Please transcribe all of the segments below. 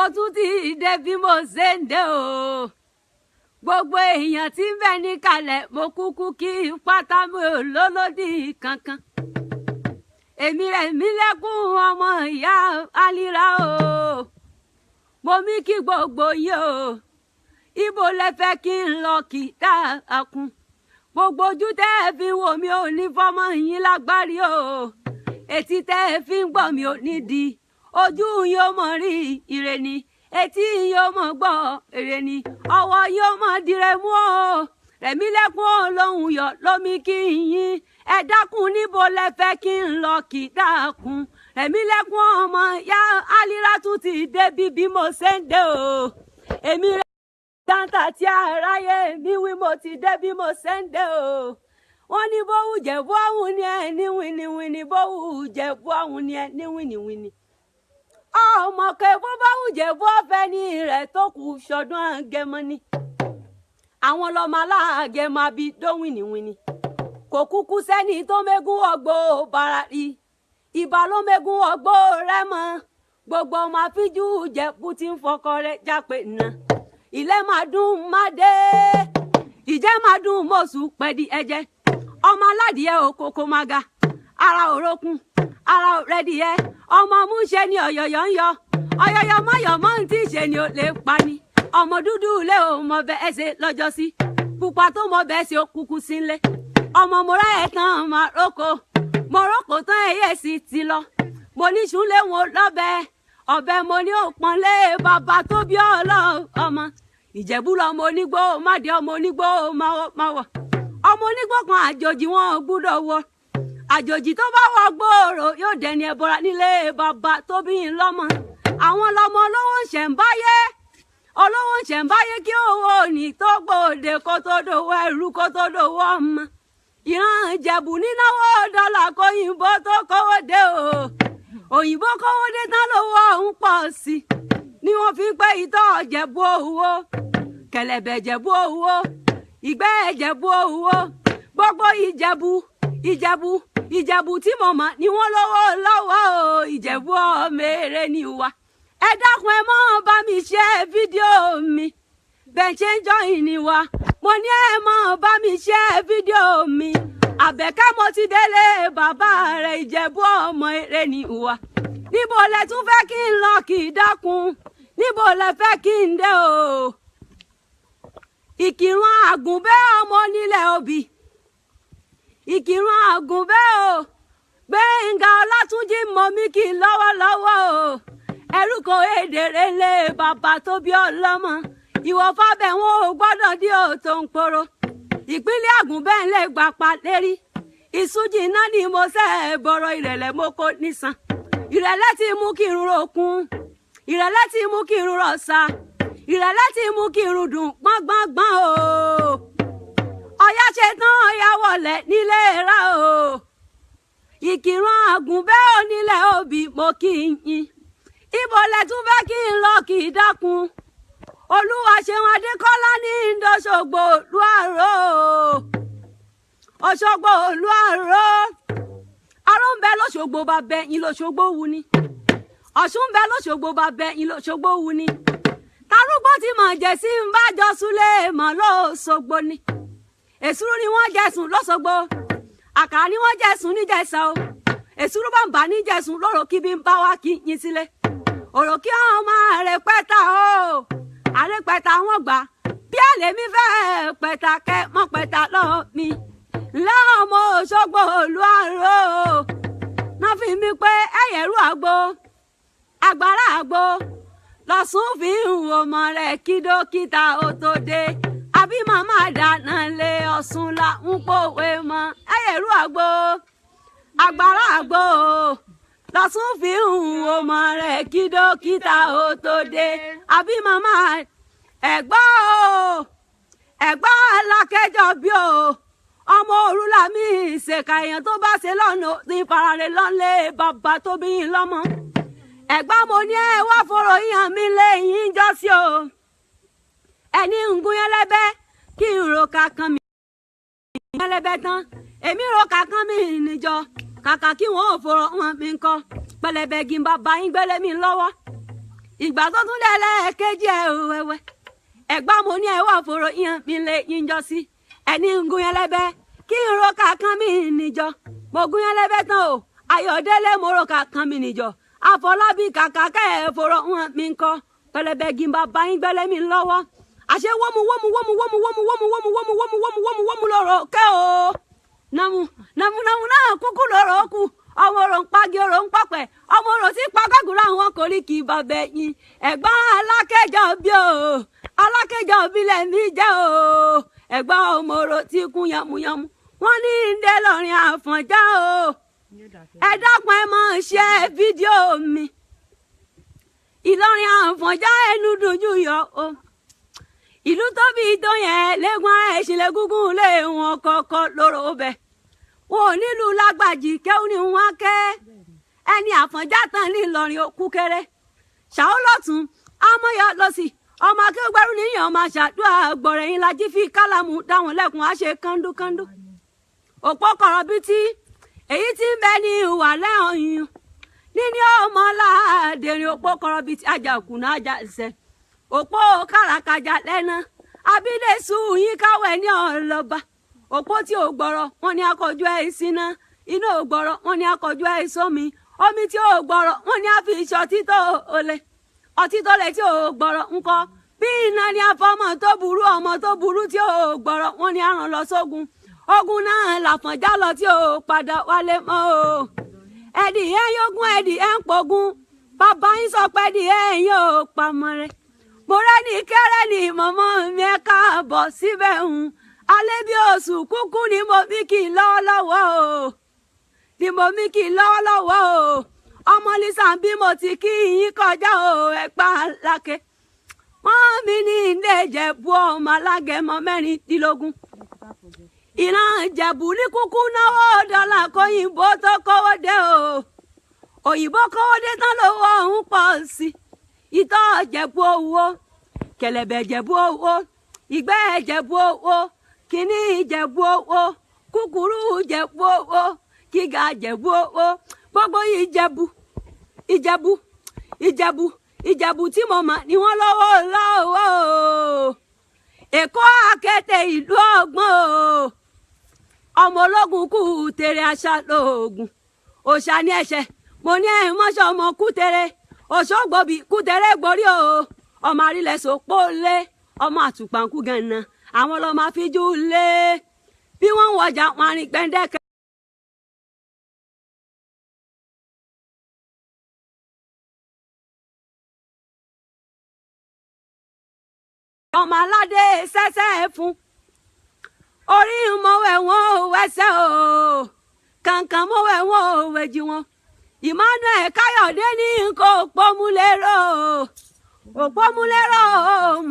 mo tún ti dé bí mo ṣe ń dé o gbogbo èèyàn tí ń bẹ níkàlẹ̀ mo kúkú kí pátá mi ò lólódì kankan èmi rẹ̀ mí lẹ́kún ọmọ ìyá alira o mo mí kí gbogbo yín o ibo lẹ fẹ́ kí n lọ kí dáàkún gbogbo ojú tẹ́ ẹ fi wò mí ò ní fọmọ yín lágbárí o etí tẹ́ ẹ fi ń gbọ́ mi ò ní di ojú yín ó mọ̀ rí ire ni etí yín ó mọ̀ gbọ́ ire ni ọwọ́ yín ó mọ̀ dire mú o rẹ̀mí lẹ́kún olóhùn yọ lómi kí yín ẹ dákun níbo lẹ fẹ́ kí n lọ kí dákun rẹ̀mí lẹ́kún ọmọ ya alira tún ti débi bí mo ṣe ń dé o èmi rẹ̀ dáńtà tí aráyé mi wí mo ti dé bí mo ṣe ń dé o wọ́n ní bówù jẹ̀bú ọ̀hún ni ẹ ní wìnìwìnì bówù jẹ̀bú ọ̀hún ni ẹ ní wìnìwìnì ọmọ kẹfọ́ bówù jẹ̀bú ọ̀fẹ́ ní rẹ̀ tó kù ṣọdún àgẹmọ ni àwọn lọ́mọ aláàgẹmọ àbí dówìnìwìnì kò kúkú sẹ́ni tó mẹ́gún ọgbó bàrà rí ìbá ló mẹ́gún ọgbó rẹ̀ mọ́ gbogbo ọmọ àfíjú jẹ̀bú tí ń fọkọ rẹ̀ jápé nà ilé máa dùn má dé ìjẹ́ máa dùn mọ́sù pẹ̀dí ẹ̀jẹ̀ ọmọ aládìẹ òkòkò máa ga ara òrókùn ara òrẹ́dìẹ ọmọ múṣẹ ni ọ̀yọ̀yọ̀ ń yọ ọ̀yọ̀yọ̀ mọ́yọ̀ mọ́ ń tí ì ṣe ni ó lè pa ni ọmọ dúdú lé o mọ bẹ́ẹ̀ ṣe lọ́jọ́ sí pupa tó mọ bẹ́ẹ̀ ṣe ó kúkú sílé ọmọ mọ́ra ẹ̀ tán máa rókò mo rókò tán ẹ̀yẹ sì ti lọ mo ní ṣúlé wọn lọ́bẹ̀ ọ̀bẹ mo ní òpọ́n lé bàbá tó bí ọmọ ìjẹ̀bú lọmọ onígbó mádé ọmọ onígbó máa wọ̀ ọmọ onígbó kan àjòjì wọn gbúdọ̀ wọ àjòjì tó bá wọ gbòòrò yóò dẹni ẹbọra nílé bàbá tó bí ń lọ́mọ àwọn lọmọ olówó ń ṣẹ̀ǹbáyé olówó ń ṣẹ̀ǹbáyé kí owó ní tó gbòde kó tó dòwó ẹrú kó tó dòwó ọmọ ìran ìjẹ̀bú nínáwó dọ́là kóyìnbó tó kówó dé o òyìnbó kówó dé tán lówó ọ̀hún pọ̀ sí ni wọ́n fi pé ìtọ́ ìjẹ̀bú owó kẹ̀lẹ̀bẹ̀ ìjẹ̀bú owó ìgbẹ́ ìjẹ̀bú owó gbogbo ìjẹ̀bú tí mo mọ̀ ni wọ́n lówó lọ́wọ́ o ìjẹ̀bú ọmọ èrè ni wá ẹ dákun ẹ mọ́ bá mi ṣe fídíò mi bẹ́ẹ̀ ṣe ń jọyìn ni wá mo ní ẹ mọ́ bá mi ṣe fídíò mi àbẹ̀kẹ́ mo ti délé bàbá rẹ̀ ìjẹ̀bú ọmọ èrè ni wá níbo lẹ tún fẹ́ kí n lọ kí dákun níbo lẹ fẹ́ kí n dé o ìkìrun àgùnbẹ́ ọmọ onílẹ̀ òbí ìkìrun àgùnbẹ́ o Gbénga Ọlátúnjí mọ mí kí n lọ́wọ́lọ́wọ́ o ẹrú kò èdèrè lé bàbá tó bí ọlọ́mọ ìwọ fábẹ́ wọn ò gbọ́dọ̀ dí òtò ń poro ìpínlẹ̀ àgùnbẹ́ ń lè gbà pa lérí ìsúnjì náà ni mo ṣe bọ̀rọ̀ ìrẹ̀lẹ̀ mo kó nísàn ìrẹ̀lẹ̀ ti mú kí irun rokun ìrẹ̀lẹ̀ ti mú kí irun rọ̀ṣà ìrẹ̀lẹ̀ ti mú kí irun dùn gbọ́ngbọ́ngbọ́n o ọ̀yá ṣe tán ọ̀yá wọlé nílé ra o ìkìrun àgùnbẹ́ onílẹ̀ òbí mo kí yín ibo lẹ tún fẹ́ kí n lọ kí dákun Olúwaṣeun Adékọ́lá ní Òṣogbo Olúàró Òṣogbo Olúàró aró ń bẹ lọ́ṣogbo bàbá ẹ̀yìn lọ́ṣogbo wù ni Ọ̀ṣun ń bẹ lọ́ṣogbo bàbá ẹ̀yìn lọ́ṣogbo wù ni tarúgbó tí mọ̀ jẹ́ sí ń bá jọ súlé mọ̀ lọ́ṣogbo ni èsúrú ni wọ́n jẹ̀sùn lọ́ṣogbo àkàrà ni wọ́n jẹ̀sùn níjẹ̀ṣà o èsúrú bàbá níjẹ̀sùn lọ́rọ̀ kí bí ń bá wá kí yín sílé ọ̀rọ̀ kí ọmọ rẹ̀ pẹ́ta o àrẹ pẹ́ta wọn gbà bí àlèmí fẹ́ pẹ́ta kẹ́ mọ́ pẹ́ta lọ́ọ́ mi lọ́mọ Òṣogbo Olúàró náà fi mí pé ẹ̀yẹ̀rú àgbo agbára àgbo lọ́sùn fi ń wo ọmọ rẹ̀ kí dókítà ó tó dé àbí màmá dáná lé Ọ̀ṣun la ń pòwe mọ́ ẹ̀yẹ̀rú àgbo agbára àgbo lọ́sùn fi ń wo ọmọ rẹ̀ kí dókítà ó tó dé àbí màmá ẹ̀gbọ́n alákẹ́jọ bí o ọmọ òrùlà mi ìṣèkà èèyàn tó bá ṣe lọ́nà ní ìfararẹ̀ lọ́nlé bàbá tó bí yín lọ́mọ ẹ̀gbọ́n mo ní ẹ wá fọ̀rọ̀ yíyan mi lẹ́yìn jọ́sí o ẹni ń gún yẹlẹ́bẹ́ kí n ro kankan mi yẹlẹ́bẹ́ tán èmi ro kankan mi níjọ kàkà kí wọn ò fọ̀rọ̀ wọn mi kọ́ pẹlẹbẹ gí n bàbá yín gbélé mi lọ́wọ́ ìgbà tó tún lẹ́lẹ́kejì ẹ̀ wẹ́wẹ́ ẹ̀gbọ́n mo ní ẹ wà fòrò yín mi lè yín jọ sí ẹni ń gún yẹn lẹ́bẹ́ kí n ro kankan mi níjọ mo gún yẹn lẹ́bẹ́ tán o Ayọ̀délé mo ro kankan mi níjọ Àfọlábí kàkà kẹ́ ẹ̀ fòrò mi ń kọ́ pẹlẹbẹ gímbà bá yín gbẹ́lẹ́ mi lọ́wọ́ àṣẹ wọ́mu lọ́rọ̀ kẹ́ o nàmú náà kúkú lọ́rọ̀ kù ọmọ orò ń pagi orò ń pọ̀pẹ̀ ọmọ orò tí pàgọ́gùrọ̀ àwọn koríki bàbẹ̀ yín ẹ̀gbọ́n alákẹ́jọ́ bí o alákẹ́jọ́ bí lẹ́mí jẹ́ o ẹ̀gbọ́n ọmọ orò tí kún yamuyamu wọ́n ní ndé lọ́rin Àfọ̀njá o ẹ dákun ẹ máa ṣe fídíò mi Ìlọrin Àfọ̀njá ẹnu dojú yọ o ìlú tóbi tó yẹn lẹ́gbọ́n ẹ̀ṣinlẹ̀ gúngún lé wọn kọ́kọ́ lóró bẹ́ẹ̀ wọn ò nílùú lágbàjì kẹ́hún ni wọ́n kẹ́ ẹni Àfọ̀njá tán ní Ìlọrin òkú kéré ṣàó lọ́tún amọ̀yọ lọ́sì ọmọ akéwàgbẹ́rù níyàn ọmọ àṣàdúrà gbọ̀rẹ̀yìn lajì fi kálámù dáwọn lẹ́kùn á ṣe kándúkándú òpó kọ̀rọ̀bìtì èyí tí ń bẹ ní ìwà lẹ́hìn níní ọmọ aládèrè òpó kọ̀rọ̀bìtì ajakùnà ajásẹ òpó kàràkàjà lẹ́nà abílẹ̀sù yín káwẹ̀ ní ọlọ́ba òpó tí ò gbọ́rọ̀ wọn ni akọjú ẹ̀ síná iná ò gbọ́rọ̀ wọn ni akọjú ẹ̀ sómi omi tí ò gbọ́rọ̀ wọn ni a fi ṣe ọtí tó olè ọtí tó lè tí ò gbọ́rọ̀ ńkọ́ bí iná ni afọmọ tó burú tí ò gbọ́rọ̀ wọn ni aràn lọ sógun ogun náà l'Àfọ̀njá lọ tí ò padà wálé mọ́ o ẹdì ẹ yógún ẹdì ẹ ń pogun bàbá yín sọ pé ẹdì ẹ yóò pamọ́ rẹ mo rẹ́ni kẹ́rẹ́ ni mọ̀mọ́ mi ẹ káàbọ̀ síbẹ̀ ń alẹ́ bí oṣù kúkú ni mo bí kì í lọ́wọ́lọ́wọ́ o ni mo bí kì í lọ́wọ́lọ́wọ́ o ọmọ Lisa bí mo ti kí yín kọjá o ẹ̀pá lákè wọ́n mi ní ilé Ìjẹ̀bú ọmọ alágẹmọ 16 ìran Ìjẹ̀bú ní kúkú náwó dọ́là kóyìnbó tó kówó dé o òyìnbó kówó dé tán lówó ọ̀hún pọ̀ sí ìtọ́ Ìjẹ̀bú owó kẹ̀lẹ̀bẹ̀ Ìjẹ̀bú owó ìgbẹ́ Ìjẹ̀bú owó kìíní Ìjẹ̀bú owó kúkúrú Ìjẹ̀bú owó gíga Ìjẹ̀bú owó gbogbo Ìjẹ̀bú tí mo mọ̀ ni wọ́n lọ́wọ́ Èkó àkété ìlú ọgbọ́n o ọmọ ológun kú tèrè àṣà lóògùn òṣà ní ẹ̀ṣẹ̀ mo ní ẹ̀ mọ́ṣọ́ ọmọ kú tèrè òṣògbòbí kú tèrè gborí o ọmọ àrílẹ̀ sòpó lé ọmọ àtùpàǹkù gànà àwọn ọlọ́mọ àfijú lé bí wọ́n ń wọjà wọn àrìn gbẹ̀ndẹ́kẹ́. ọmọ aládé ṣẹ̀ṣẹ̀ fún orí mọ̀wé wọn ò wẹ́sẹ̀ o kankan mọ̀wé wọn ò wẹ̀jì wọn Emmanuel Káyọ̀dé ní nǹkan òpómúlérò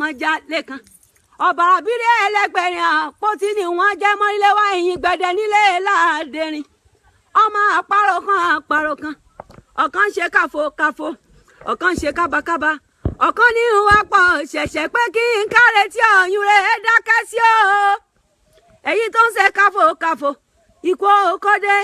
mọ̀jà lẹ́kan ọ̀bàrà bílẹ̀ ẹlẹgbẹ̀rin àpótí ni wọ́n jẹ́ mọ́rílẹ̀ wá ìyìn gbẹ̀dẹ̀ nílé ládẹrin ọmọ àparò kan ọ̀kan ṣe káfo ọ̀kan ṣe kábàkábà ọ̀kan ní ìwà pọ̀ ṣẹ̀ṣẹ̀ pé kí n káre tí ọ̀yún rẹ̀ dákẹ́ sí o èyí tó ń ṣe káfo ikú okó dé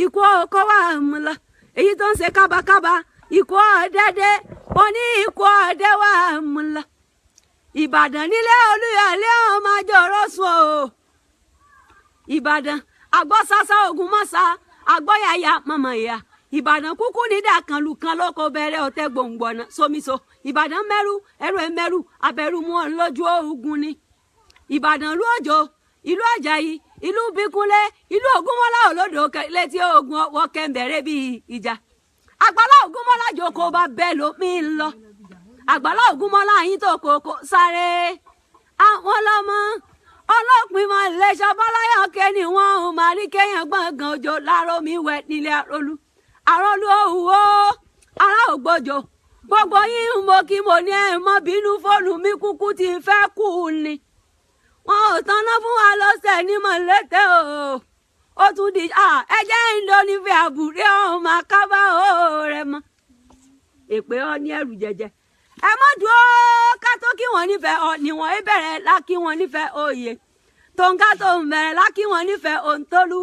ikú okó wà mú lọ èyí tó ń ṣe kábàkábà ikú ọ̀dẹ́dẹ́ ó ní ikú ọ̀dẹ́ wà mú lọ Ìbàdàn nílé Olúyọ̀lé ọmọ àjọrò sùn o Ìbàdàn àgbọ̀sásá Ògúnmọ́sá àgbọ̀yàyà mọ̀mọ́ ìyá Ìbàdàn kúkú nídà kan lù kan lóko bẹ̀rẹ̀ ọ̀tẹ̀ gbòǹgbọ̀nà sómiso Ìbàdàn mẹ́rù ẹrù ẹ̀ mẹ́rù abẹ́rù mú ọ lójú ogun ni Ìbàdàn ìlú Òjò ìlú Àjàyí ìlú Bíkúnlé ìlú Ògúnmọ́lá olódò létí ogun ọwọ́ kẹ́ńbẹ̀rẹ̀ bíi ìjà Àgbàlá Ògúnmọ́lá jòkó bá bẹ́ẹ̀ ló mi ń lọ Àgbàlá Ògúnmọ́lá yín tó kókó sáré àwọn ọlọ́mọ ọlọ́pìn mọ iléeṣẹ́ bọ́láyọ̀ ké ni wọ́n ò máa rí kéèyàn gbọ̀ngàn òjò láàárọ̀ mi wẹ̀ nílé àrólú òwò ará ògbójò gbogbo yín mo kí mo ní ẹ̀ mọ́ bínú fóònù mi kúkú ti fẹ́ kú ni wọn ò tanná fún wa lọ́sẹ̀ ní mọ̀lẹ́tẹ̀ o ó tún di ẹjẹ́ ìdónífẹ́ àbúrẹ́ ọmọ akábá rẹ̀ mọ́ èpè ọ ní ẹrù jẹjẹ ẹ mọ́ dúró ká tó kí wọ́n nífẹ̀ẹ́ ọ níwọ̀n ẹ bẹ̀rẹ̀ lákí wọ́n nífẹ̀ẹ́ òye tó ń ká tó ń bẹ̀rẹ̀ lákí wọ́n nífẹ̀ẹ́ òǹtólú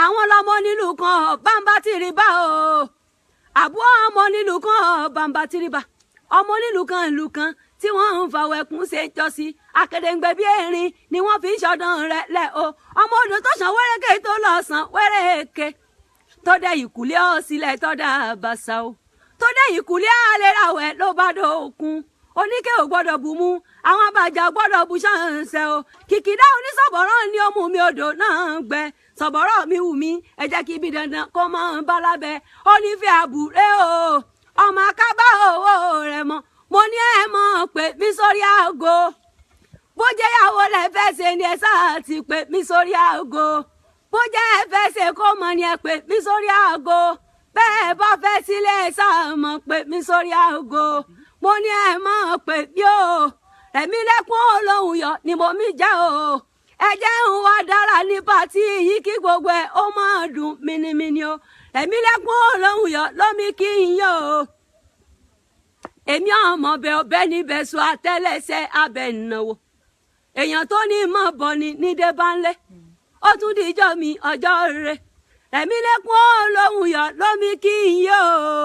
àwọn ọlọ́mọ nílùú kan bàǹbà tìrìbà o àbúrò ọmọ nílùú kan bàǹbà tìrìbà ọmọ onílù kan tí wọ́n ń fa wẹ̀kún ṣe jọ́sí akédèǹgbẹ bí erin ni wọ́n fi ń ṣọdún rẹ̀ lẹ́ o ọmọ odò tó ṣàn wẹ́rẹ́kẹ́ tó lọ sàn wẹ́rẹ́kẹ́ tó dẹ ìkùlé ọ sílẹ̀ tó dá bàṣà o tó dẹ ìkùlé àlèràwẹ̀ ló bá dókun oníkẹ́ ò gbọ́dọ̀ bù mú àwọn abàjà gbọ́dọ̀ bù ṣàǹṣẹ́ o kìkìdá oníṣọ̀bọ̀rọ̀ ni ó mú mi odò náà gbẹ sọ̀bọ̀rọ̀ mi wù mí ẹ jẹ́ kí ibi dandan kó mọ́ bá lábẹ́ ó nífẹ̀ẹ́ àbúrẹ́ o ọmọ akábá owó rẹ̀ mọ́ mo ní ẹ mọ̀ pé mi sórí aago bó jẹ́ ìyàwó lẹ fẹ́ ṣe ni ẹ sáà ti pè mí sórí aago bó jẹ́ ẹ fẹ́ ṣe kó mọ ni ẹ pè mí sórí aago bẹ́ẹ̀ bá fẹ́ sílé ẹ sáà mọ̀ pé mi sórí aago mo ní ẹ mọ̀ pé bí o ẹ̀mí lẹ́kún olóhùn yọ ni mo mi jẹ́ o ẹ jẹ́ ń wá dára ní pàtí yìí kí gbogbo ẹ̀ ó máa dùn mìnìmìnì o ẹ̀mí lẹ́kún olóhùn yọ lómi kí n yọ o èmi ọmọ bẹ ọbẹ níbẹ̀ sọ àtẹ́lẹsẹ̀ abẹ ìnáwó èèyàn tó ní mọ̀ bọ̀ ni nídé bá ń lé ó tún díjọ́ mi ọjọ́ rẹ̀ ẹ̀mí lẹ́kún olóhùn yọ lómi kí n yọ o.